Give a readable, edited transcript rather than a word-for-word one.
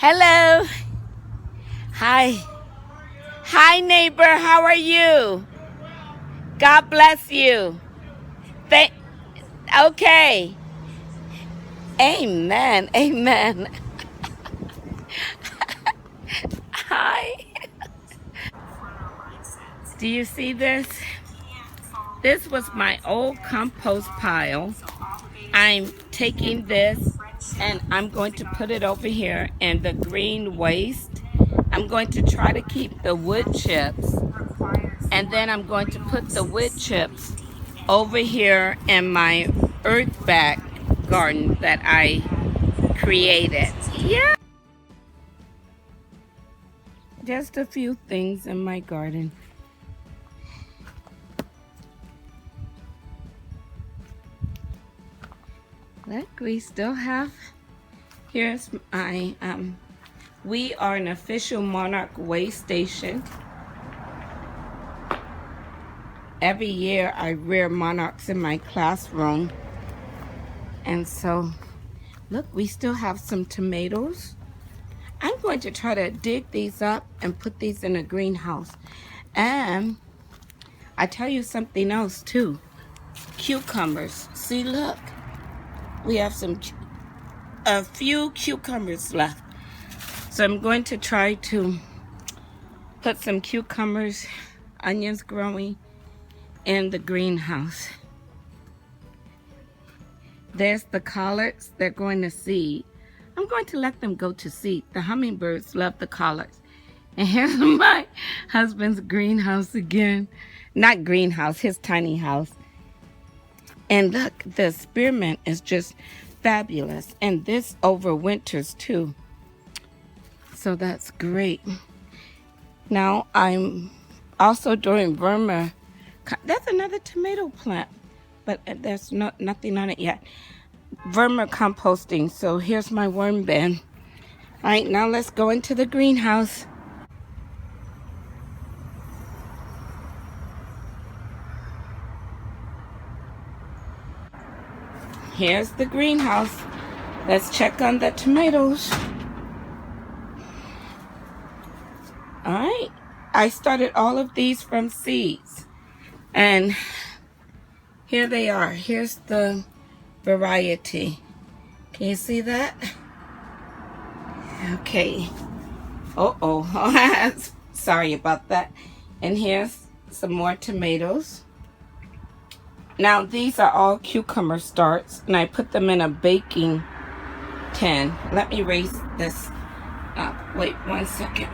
Hello. Hi. Hi, neighbor. How are you? God bless you. Thank. Okay. Amen. Amen. Hi. Do you see this? This was my old compost pile. I'm taking this and I'm going to put it over here in the green waste. I'm going to try to keep the wood chips, and then I'm going to put the wood chips over here in my earth bag garden that I created. Yeah. Just a few things in my garden. Look, we still have, here's my, we are an official Monarch way station. Every year I rear monarchs in my classroom. And so, look, we still have some tomatoes. I'm going to try to dig these up and put these in a greenhouse. And I tell you something else too. Cucumbers. See, look. We have a few cucumbers left. So I'm going to try to put some cucumbers, onions growing in the greenhouse. There's the collards. They're going to seed. I'm going to let them go to seed. The hummingbirds love the collards. And here's my husband's greenhouse again. Not greenhouse, his tiny house. And look, the spearmint is just fabulous. And this overwinters too. So that's great. Now I'm also doing vermi. That's another tomato plant, but there's nothing on it yet. Vermicomposting. So here's my worm bin. All right, now let's go into the greenhouse. Here's the greenhouse. Let's check on the tomatoes. All right, I started all of these from seeds, and here they are. Here's the variety. Can you see that? Okay. Uh-oh. Sorry about that. And here's some more tomatoes. Now these are all cucumber starts, and I put them in a baking tin. Let me raise this up. Wait 1 second.